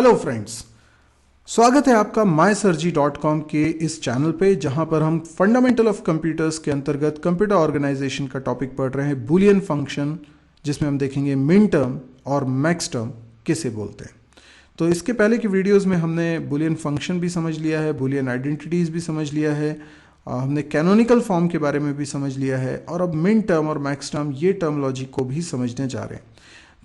Hello friends, स्वागत है आपका mysurgy.com के इस चैनल पे जहां पर हम फंडामेंटल ऑफ कंप्यूटर्स के अंतर्गत कंप्यूटर ऑर्गेनाइजेशन का टॉपिक पढ़ रहे हैं, बुलियन फंक्शन, जिसमें हम देखेंगे मिन टर्म और मैक्स टर्म किसे बोलते हैं। तो इसके पहले की वीडियोस में हमने बुलियन फंक्शन भी समझ लिया है, बुलियन आइडेंटिटीज भी समझ लिया है, हमने कैनोनिकल फॉर्म के बारे में भी समझ लिया है और अब मिन टर्म और मैक्स टर्म ये टर्मोलॉजी को भी समझने जा रहे हैं।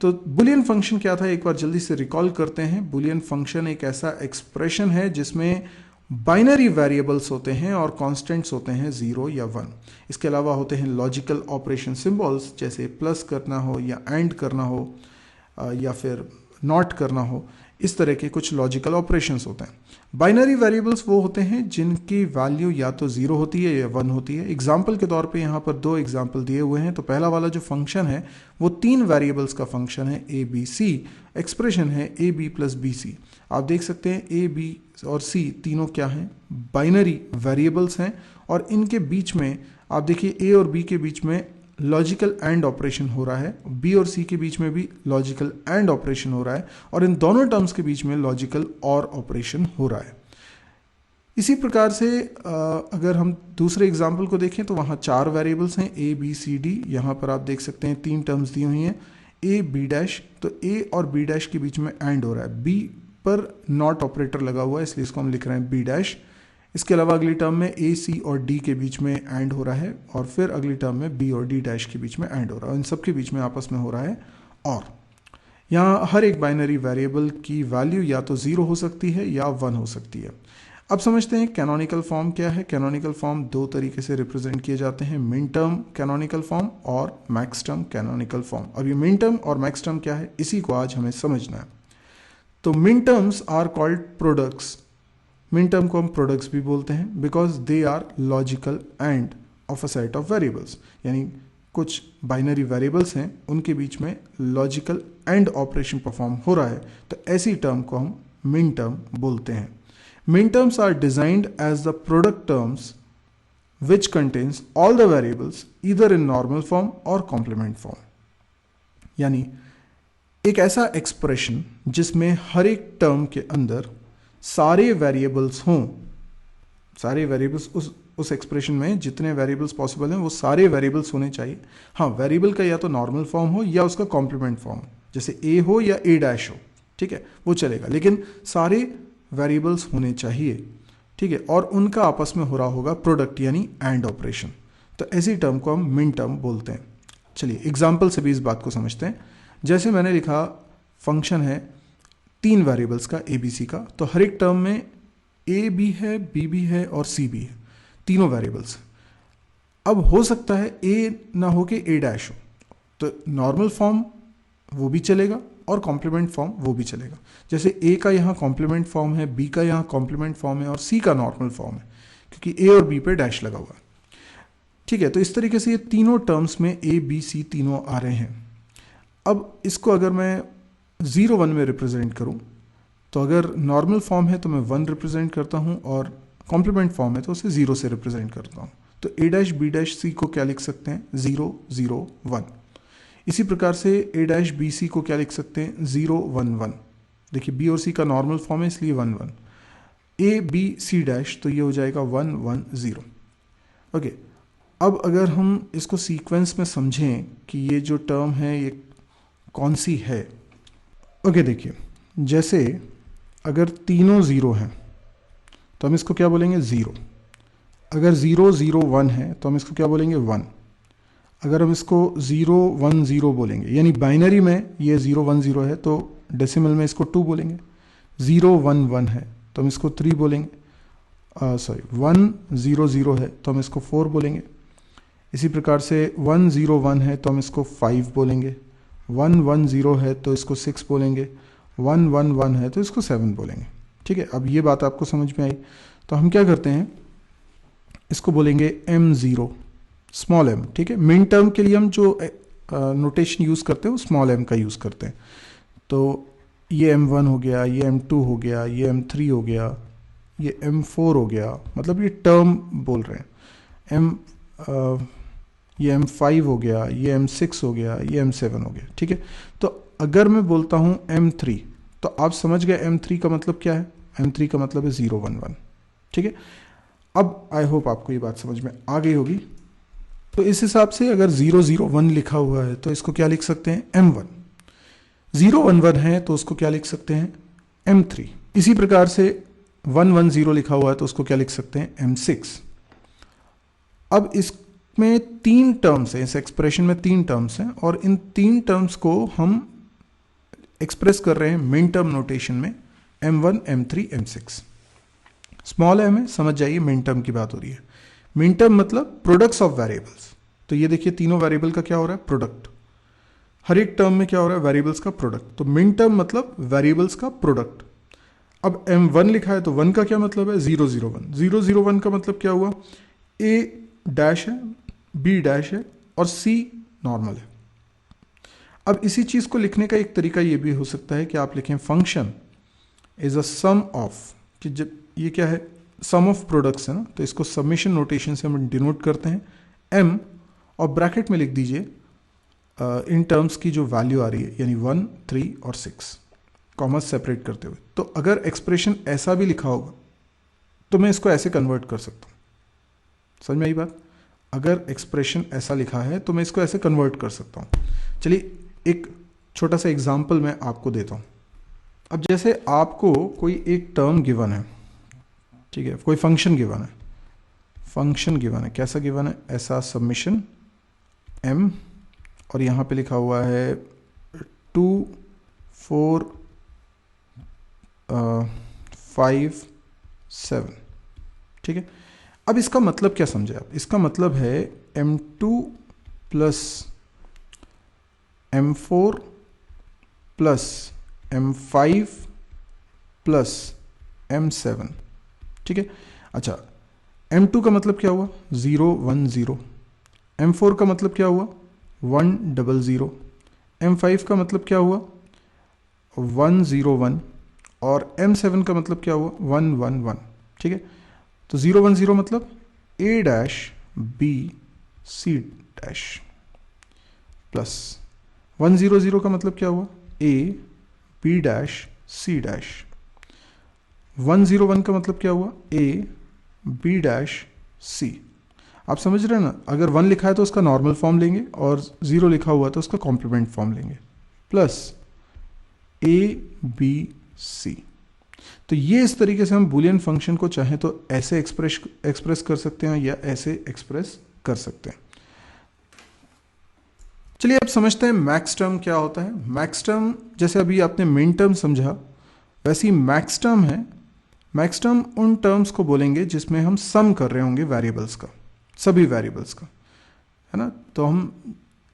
तो बुलियन फंक्शन क्या था, एक बार जल्दी से रिकॉल करते हैं। बुलियन फंक्शन एक ऐसा एक्सप्रेशन है जिसमें बाइनरी वेरिएबल्स होते हैं और कांस्टेंट्स होते हैं 0 या 1। इसके अलावा होते हैं लॉजिकल ऑपरेशन सिंबल्स, जैसे प्लस करना हो या एंड करना हो या फिर नॉट करना हो, इस तरह के कुछ लॉजिकल ऑपरेशंस होते हैं। बाइनरी वेरिएबल्स वो होते हैं जिनकी वैल्यू या तो 0 होती है या 1 होती है। एग्जाम्पल के तौर पे यहाँ पर दो एग्जाम्पल दिए हुए हैं। तो पहला वाला जो फंक्शन है वो 3 वेरिएबल्स का फंक्शन है, ए बी सी। एक्सप्रेशन है A B plus B C. आप देख सकते हैं ए बी और सी तीनों क्या हैं, बाइनरी वेरिएबल्स हैं और इनके बीच में आप देखिए ए और बी के बीच में लॉजिकल एंड ऑपरेशन हो रहा है, बी और सी के बीच में भी लॉजिकल एंड ऑपरेशन हो रहा है और इन दोनों टर्म्स के बीच में लॉजिकल और ऑपरेशन हो रहा है। इसी प्रकार से अगर हम दूसरे एग्जाम्पल को देखें तो वहाँ 4 वेरिएबल्स हैं, ए बी सी डी। यहाँ पर आप देख सकते हैं 3 टर्म्स दी हुई हैं, ए बी डैश। तो ए और बी डैश के बीच में एंड हो रहा है, बी पर नॉट ऑपरेटर लगा हुआ है इसलिए इसको हम लिख रहे हैं बी डैश। इसके अलावा अगली टर्म में ए सी और डी के बीच में एंड हो रहा है और फिर अगली टर्म में बी और डी डैश के बीच में एंड हो रहा है। इन सब के बीच में आपस में हो रहा है और। यहाँ हर एक बाइनरी वेरिएबल की वैल्यू या तो 0 हो सकती है या 1 हो सकती है। अब समझते हैं कैनोनिकल फॉर्म क्या है। कैनोनिकल फॉर्म 2 तरीके से रिप्रेजेंट किए जाते हैं, मिन टर्म कैनोनिकल फॉर्म और मैक्स टर्म कैनोनिकल फॉर्म। अब ये मिन टर्म और मैक्स टर्म क्या है, इसी को आज हमें समझना है। तो min terms are called products. Min term को हम प्रोडक्ट्स भी बोलते हैं because they are logical and of a set of variables, यानी कुछ बाइनरी वेरिएबल्स हैं उनके बीच में लॉजिकल एंड ऑपरेशन परफॉर्म हो रहा है, तो ऐसी टर्म को हम मिन टर्म बोलते हैं। Min terms are designed as the product terms which contains all the variables either in normal form और कॉम्प्लीमेंट फॉर्म, यानी एक ऐसा एक्सप्रेशन जिसमें हर एक टर्म के अंदर सारे वेरिएबल्स हों। सारे वेरिएबल्स उस एक्सप्रेशन में जितने वेरिएबल्स पॉसिबल हैं वो सारे वेरिएबल्स होने चाहिए। हाँ, वेरिएबल का या तो नॉर्मल फॉर्म हो या उसका कॉम्प्लीमेंट फॉर्म, जैसे ए हो या ए डैश हो, ठीक है, वो चलेगा, लेकिन सारे वेरिएबल्स होने चाहिए, ठीक है, और उनका आपस में हो रहा होगा प्रोडक्ट यानी एंड ऑपरेशन। तो ऐसी टर्म को हम मिन टर्म बोलते हैं। चलिए एग्जाम्पल से भी इस बात को समझते हैं। जैसे मैंने लिखा, फंक्शन है 3 वेरिएबल्स का ए बी सी का, तो हर एक टर्म में ए भी है, बी भी है और सी भी है, तीनों वेरिएबल्स। अब हो सकता है ए ना हो के ए डैश हो, तो नॉर्मल फॉर्म वो भी चलेगा और कॉम्प्लीमेंट फॉर्म वो भी चलेगा। जैसे ए का यहाँ कॉम्प्लीमेंट फॉर्म है, बी का यहाँ कॉम्प्लीमेंट फॉर्म है और सी का नॉर्मल फॉर्म है, क्योंकि ए और बी पे डैश लगा हुआ है, ठीक है। तो इस तरीके से ये तीनों टर्म्स में ए बी सी तीनों आ रहे हैं। अब इसको अगर मैं 0 1 में रिप्रेजेंट करूं, तो अगर नॉर्मल फॉर्म है तो मैं 1 रिप्रेजेंट करता हूं और कॉम्प्लीमेंट फॉर्म है तो उसे 0 से रिप्रेजेंट करता हूं। तो ए डैश बी डैश सी को क्या लिख सकते हैं, 0 0 1। इसी प्रकार से ए डैश बी सी को क्या लिख सकते हैं, 0 1 1। देखिए बी और सी का नॉर्मल फॉर्म है इसलिए 1 1। ए बी सी डैश, तो ये हो जाएगा 1 1 0। ओके, अब अगर हम इसको सीक्वेंस में समझें कि ये जो टर्म है ये कौन सी है। ओके, देखिए जैसे अगर तीनों 0 हैं तो हम इसको क्या बोलेंगे, 0। अगर 0 0 1 है तो हम इसको क्या बोलेंगे, 1। अगर हम इसको 0 1 0 बोलेंगे, यानी बाइनरी में ये 0 1 0 है तो डेसिमल में इसको 2 बोलेंगे। 0 1 1 है तो हम इसको 3 बोलेंगे, 1 0 0 है तो हम इसको 4 बोलेंगे। इसी प्रकार से 1 0 1 है तो हम इसको 5 बोलेंगे, 1 1 0 है तो इसको 6 बोलेंगे, 1 1 1 है तो इसको 7 बोलेंगे, ठीक है। अब ये बात आपको समझ में आई, तो हम क्या करते हैं, इसको बोलेंगे m0 स्मॉल m, ठीक है। मिन टर्म के लिए हम जो नोटेशन यूज़ करते हैं वो स्मॉल m का यूज़ करते हैं। तो ये m1 हो गया, ये m2 हो गया, ये m3 हो गया, ये m4 हो गया, मतलब ये टर्म बोल रहे हैं। ये m5 हो गया, ये m6 हो गया, ये m7 हो गया, ठीक है। तो अगर मैं बोलता हूँ m3, तो आप समझ गए M3 का मतलब क्या है। M3 का मतलब है 0 1 1। ठीक है, अब आई होप आपको ये बात समझ में आ गई होगी। तो इस हिसाब से अगर 0 0 1 लिखा हुआ है तो इसको क्या लिख सकते हैं, M1। 0 1 1 है तो उसको क्या लिख सकते हैं, M3। इसी प्रकार से 1 1 0 लिखा हुआ है तो उसको क्या लिख सकते हैं, M6। अब इसमें 3 टर्म्स हैं, इस एक्सप्रेशन में 3 टर्म्स हैं और इन 3 टर्म्स को हम एक्सप्रेस कर रहे हैं मिन टर्म नोटेशन में M1 M3 M6। Small m है, समझ जाइए मिन टर्म की बात हो रही है। मिन टर्म मतलब प्रोडक्ट्स ऑफ वेरिएबल्स। तो ये देखिए तीनों वेरिएबल का क्या हो रहा है, प्रोडक्ट। हर एक टर्म में क्या हो रहा है, वेरिएबल्स का प्रोडक्ट। तो मिन टर्म मतलब वेरिएबल्स का प्रोडक्ट। अब M1 लिखा है तो 1 का क्या मतलब है, 0 0 1। 0 0 1 का मतलब क्या हुआ, A डैश है, B डैश है और C नॉर्मल है। अब इसी चीज को लिखने का एक तरीका ये भी हो सकता है कि आप लिखें function is a sum of, कि जब ये क्या है, सम ऑफ प्रोडक्ट्स है ना, तो इसको सबमिशन नोटेशन से हम डिनोट करते हैं M, और ब्रैकेट में लिख दीजिए इन टर्म्स की जो वैल्यू आ रही है, यानी 1 3 और 6 कॉमा सेपरेट करते हुए। तो अगर एक्सप्रेशन ऐसा भी लिखा होगा तो मैं इसको ऐसे कन्वर्ट कर सकता हूँ। समझ में आई बात। अगर एक्सप्रेशन ऐसा लिखा है तो मैं इसको ऐसे कन्वर्ट कर सकता हूँ। चलिए एक छोटा सा एग्जाम्पल मैं आपको देता हूँ। अब जैसे आपको कोई एक टर्म गिवन है, ठीक है, कोई फंक्शन गिवन है, फंक्शन गिवन है, कैसा गिवन है, ऐसा सबमिशन M, और यहाँ पे लिखा हुआ है 2 4 5 7। ठीक है, अब इसका मतलब क्या समझे आप, इसका मतलब है M2 plus M4 plus M5 plus M7। ठीक है, अच्छा M2 का मतलब क्या हुआ, 0 1 0। M4 का मतलब क्या हुआ, 1 0 0। M5 का मतलब क्या हुआ, 1 0 1। और M7 का मतलब क्या हुआ, 1 1 1। ठीक है, तो 0 1 0 मतलब A dash B C dash plus 1 0 0 का मतलब क्या हुआ, A B dash C dash. 1 0 1 का मतलब क्या हुआ, A B डैश C। आप समझ रहे हैं ना, अगर 1 लिखा है तो उसका नॉर्मल फॉर्म लेंगे और 0 लिखा हुआ तो उसका कॉम्प्लीमेंट फॉर्म लेंगे, प्लस A B C। तो ये इस तरीके से हम बूलियन फंक्शन को चाहें तो ऐसे एक्सप्रेस कर सकते हैं या ऐसे एक्सप्रेस कर सकते हैं। चलिए अब समझते हैं मैक्स टर्म क्या होता है। मैक्स टर्म जैसे अभी आपने मिन टर्म समझा, वैसे ही मैक्स टर्म है। मैक्स टर्म उन टर्म्स को बोलेंगे जिसमें हम सम कर रहे होंगे वेरिएबल्स का, सभी वेरिएबल्स का, है ना। तो हम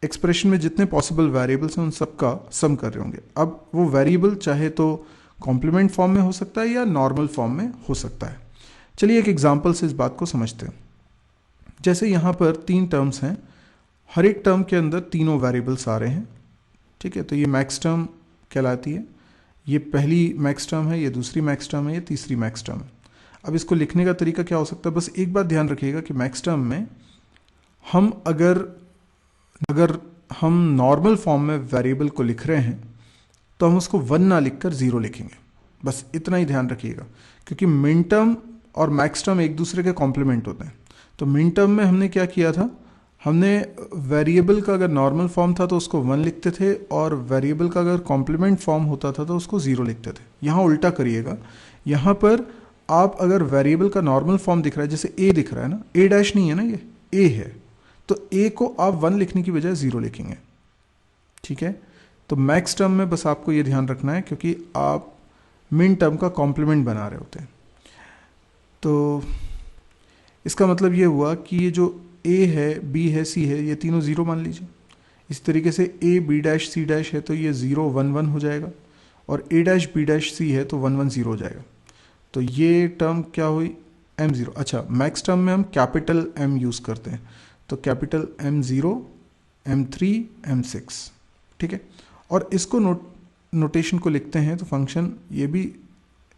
एक्सप्रेशन में जितने पॉसिबल वेरिएबल्स हैं उन सब का सम कर रहे होंगे। अब वो वेरिएबल चाहे तो कॉम्प्लीमेंट फॉर्म में हो सकता है या नॉर्मल फॉर्म में हो सकता है। चलिए एक एग्जांपल से इस बात को समझते हैं। जैसे यहाँ पर 3 टर्म्स हैं, हर एक टर्म के अंदर तीनों वेरिएबल्स आ रहे हैं। ठीक है, तो ये मैक्स टर्म कहलाती है। ये पहली मैक्स टर्म है, ये दूसरी मैक्स टर्म है, ये तीसरी मैक्स टर्म है। अब इसको लिखने का तरीका क्या हो सकता है, बस एक बात ध्यान रखिएगा कि मैक्स टर्म में हम अगर हम नॉर्मल फॉर्म में वेरिएबल को लिख रहे हैं तो हम उसको 1 ना लिखकर 0 लिखेंगे। बस इतना ही ध्यान रखिएगा, क्योंकि मिन टर्म और मैक्स टर्म एक दूसरे के कॉम्प्लीमेंट होते हैं। तो मिन टर्म में हमने क्या किया था, हमने वेरिएबल का अगर नॉर्मल फॉर्म था तो उसको 1 लिखते थे, और वेरिएबल का अगर कॉम्प्लीमेंट फॉर्म होता था तो उसको 0 लिखते थे। यहाँ उल्टा करिएगा, यहाँ पर आप अगर वेरिएबल का नॉर्मल फॉर्म दिख रहा है, जैसे ए दिख रहा है ना, ए डैश नहीं है ना, ये ए है, तो ए को आप 1 लिखने की बजाय 0 लिखेंगे। ठीक है, तो मैक्स टर्म में बस आपको ये ध्यान रखना है, क्योंकि आप मिन टर्म का कॉम्प्लीमेंट बना रहे होते हैं। तो इसका मतलब ये हुआ कि ये जो ए है, बी है, सी है, ये तीनों 0 मान लीजिए। इस तरीके से A B dash C dash है तो ये 0 1 1 हो जाएगा, और A dash B dash C है तो 1 1 0 हो जाएगा। तो ये टर्म क्या हुई, M0। अच्छा, मैक्स टर्म में हम कैपिटल M यूज़ करते हैं, तो कैपिटल M0 M3 M6। ठीक है, और इसको नोटेशन को लिखते हैं तो फंक्शन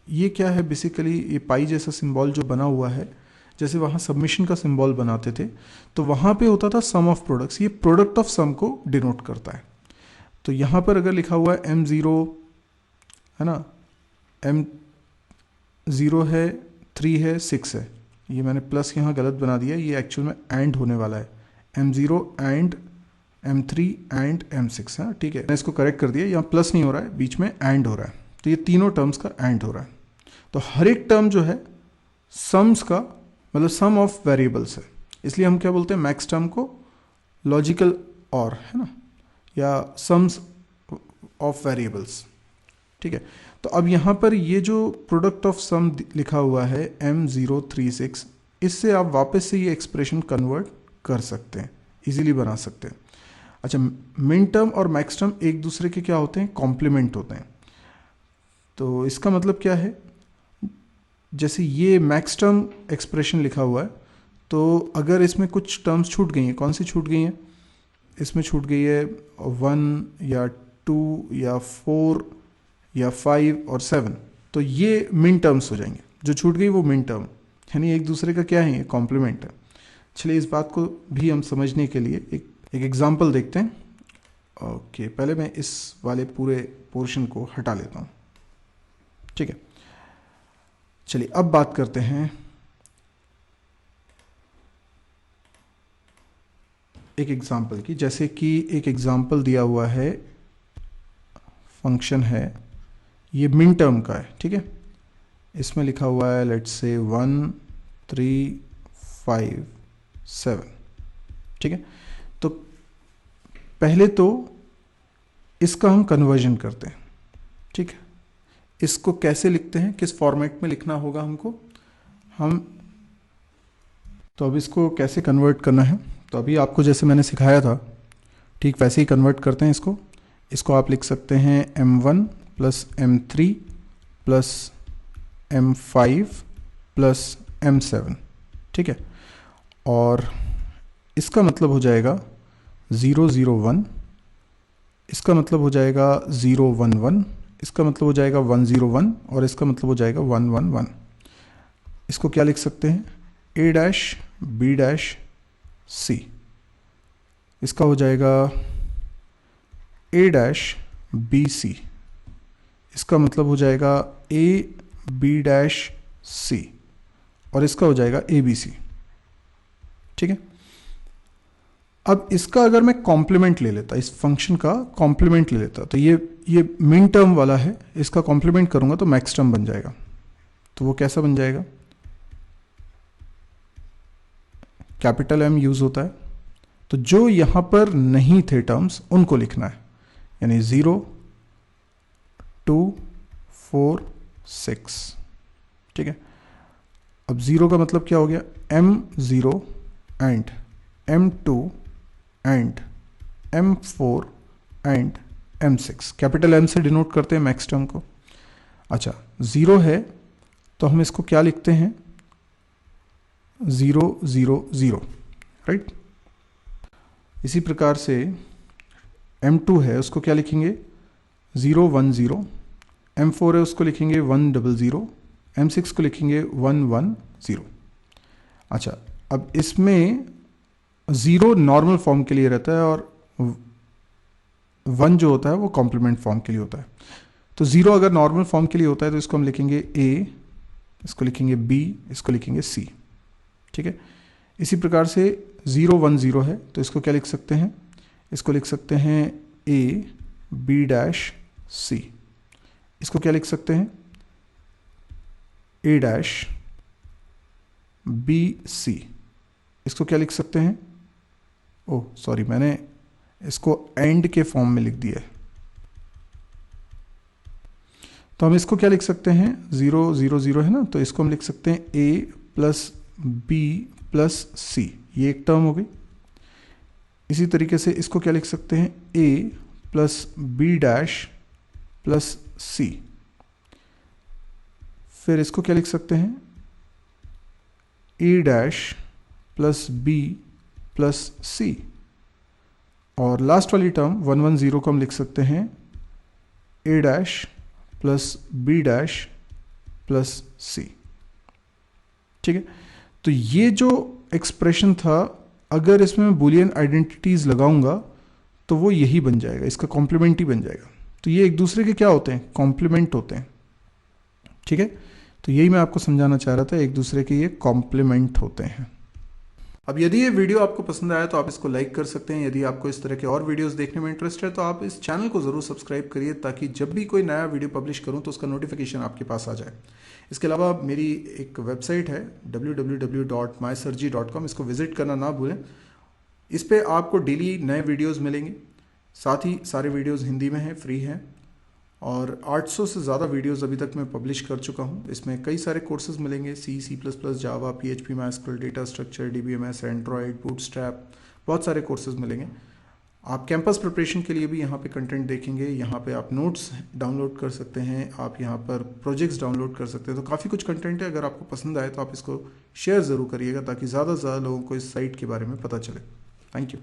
ये क्या है, बेसिकली ये पाई जैसा सिंबल जो बना हुआ है, जैसे वहाँ सबमिशन का सिंबल बनाते थे तो वहाँ पे होता था सम ऑफ प्रोडक्ट्स, ये प्रोडक्ट ऑफ सम को डिनोट करता है। तो यहाँ पर अगर लिखा हुआ है M0 है ना, एम 0 है, 3 है, 6 है, ये मैंने प्लस यहाँ गलत बना दिया, ये एक्चुअल में एंड होने वाला है, M0 and M3 and M6 है, ठीक है, मैंने इसको करेक्ट कर दिया, यहाँ प्लस नहीं हो रहा है, बीच में एंड हो रहा है, तो ये तीनों टर्म्स का एंड हो रहा है। तो हर एक टर्म जो है सम्स का मतलब सम ऑफ वेरिएबल्स है, इसलिए हम क्या बोलते हैं मैक्स टर्म को लॉजिकल और, है ना, या सम्स ऑफ वेरिएबल्स, ठीक है। तो अब यहाँ पर ये जो प्रोडक्ट ऑफ सम लिखा हुआ है M036, इससे आप वापस से ये एक्सप्रेशन कन्वर्ट कर सकते हैं, इजीली बना सकते हैं। अच्छा, मिन टर्म और मैक्स टर्म एक दूसरे के क्या होते हैं, कॉम्प्लीमेंट होते हैं। तो इसका मतलब क्या है, जैसे ये मैक्स टर्म एक्सप्रेशन लिखा हुआ है, तो अगर इसमें कुछ टर्म्स छूट गई हैं, कौन सी छूट गई हैं, इसमें छूट गई है 1 या 2 या 4 या 5 और 7, तो ये मिन टर्म्स हो जाएंगे, जो छूट गई वो मिन टर्म, यानी एक दूसरे का क्या है, ये कॉम्प्लीमेंट है। चलिए इस बात को भी हम समझने के लिए एक एग्जांपल देखते हैं। ओके, पहले मैं इस वाले पूरे पोर्शन को हटा लेता हूँ, ठीक है। चलिए अब बात करते हैं एक एग्जांपल की, जैसे कि एक एग्जांपल दिया हुआ है, फंक्शन है, ये मिन टर्म का है, ठीक है। इसमें लिखा हुआ है लेट्स से 1 3 5 7, ठीक है। तो पहले तो इसका हम कन्वर्जन करते हैं, ठीक है। इसको कैसे लिखते हैं, किस फॉर्मेट में लिखना होगा हमको, हम तो अब इसको कैसे कन्वर्ट करना है, तो अभी आपको जैसे मैंने सिखाया था ठीक वैसे ही कन्वर्ट करते हैं इसको आप लिख सकते हैं M1 plus M3 plus M5 plus M7, ठीक है। और इसका मतलब हो जाएगा 0 0 1, इसका मतलब हो जाएगा 0 1 1, इसका मतलब हो जाएगा 1 0 1, और इसका मतलब हो जाएगा 1 1 1। इसको क्या लिख सकते हैं, A dash B dash C, इसका हो जाएगा A डैश B C, इसका मतलब हो जाएगा A B डैश C, और इसका हो जाएगा A B C, ठीक है। अब इसका अगर मैं कॉम्प्लीमेंट ले लेता, इस फंक्शन का कॉम्प्लीमेंट ले लेता, तो ये मिन टर्म वाला है, इसका कॉम्प्लीमेंट करूंगा तो मैक्स टर्म बन जाएगा। तो वो कैसा बन जाएगा, कैपिटल M यूज होता है, तो जो यहां पर नहीं थे टर्म्स उनको लिखना है, यानी 0 2 4 6, ठीक है। अब 0 का मतलब क्या हो गया, M0 and M2 and M4 and M6, capital M से डिनोट करते हैं मैक्स टर्म को। अच्छा, 0 है तो हम इसको क्या लिखते हैं, 0 0 0, राइट। इसी प्रकार से M2 है, उसको क्या लिखेंगे, 0 1 0, M4 है उसको लिखेंगे 1 0 0, M6 को लिखेंगे 1 1 0। अच्छा, अब इसमें 0 नॉर्मल फॉर्म के लिए रहता है और 1 जो होता है वो कॉम्प्लीमेंट फॉर्म के लिए होता है। तो 0 अगर नॉर्मल फॉर्म के लिए होता है तो इसको हम लिखेंगे A, इसको लिखेंगे B, इसको लिखेंगे C, ठीक है। इसी प्रकार से 0 1 0 है तो इसको क्या लिख सकते हैं, इसको लिख सकते हैं A B डैश C, इसको क्या लिख सकते हैं, A डैश B C, इसको क्या लिख सकते हैं, ओह सॉरी मैंने इसको एंड के फॉर्म में लिख दिया है, तो हम इसको क्या लिख सकते हैं, 0 0 0 है ना, तो इसको हम लिख सकते हैं A plus B plus C, ये एक टर्म हो गई। इसी तरीके से इसको क्या लिख सकते हैं, A plus B dash plus C, फिर इसको क्या लिख सकते हैं, A dash plus B plus C, और लास्ट वाली टर्म 1 1 0 को हम लिख सकते हैं A dash plus B dash plus C, ठीक है। तो ये जो एक्सप्रेशन था, अगर इसमें मैं बुलियन आइडेंटिटीज लगाऊंगा तो वो यही बन जाएगा, इसका कॉम्प्लीमेंट ही बन जाएगा, तो ये एक दूसरे के क्या होते हैं, कॉम्प्लीमेंट होते हैं। ठीक है, तो यही मैं आपको समझाना चाह रहा था, एक दूसरे के ये कॉम्प्लीमेंट होते हैं। अब यदि ये वीडियो आपको पसंद आया तो आप इसको लाइक कर सकते हैं। यदि आपको इस तरह के और वीडियोस देखने में इंटरेस्ट है तो आप इस चैनल को ज़रूर सब्सक्राइब करिए, ताकि जब भी कोई नया वीडियो पब्लिश करूं तो उसका नोटिफिकेशन आपके पास आ जाए। इसके अलावा मेरी एक वेबसाइट है www.mysurgery.com, इसको विजिट करना ना भूलें। इस पर आपको डेली नए वीडियोज़ मिलेंगे, साथ ही सारे वीडियोज़ हिंदी में हैं, फ्री हैं, और 800 से ज़्यादा वीडियोस अभी तक मैं पब्लिश कर चुका हूँ। इसमें कई सारे कोर्सेज मिलेंगे, C++, जावा, PHP, MySQL, data structure, DBMS, Android, bootstrap, बहुत सारे कोर्सेज मिलेंगे। आप कैंपस प्रिपरेशन के लिए भी यहाँ पे कंटेंट देखेंगे। यहाँ पे आप नोट्स डाउनलोड कर सकते हैं, आप यहाँ पर प्रोजेक्ट्स डाउनलोड कर सकते हैं। तो काफ़ी कुछ कंटेंट है, अगर आपको पसंद आए तो आप इसको शेयर ज़रूर करिएगा, ताकि ज़्यादा से ज़्यादा लोगों को इस साइट के बारे में पता चले। Thank you.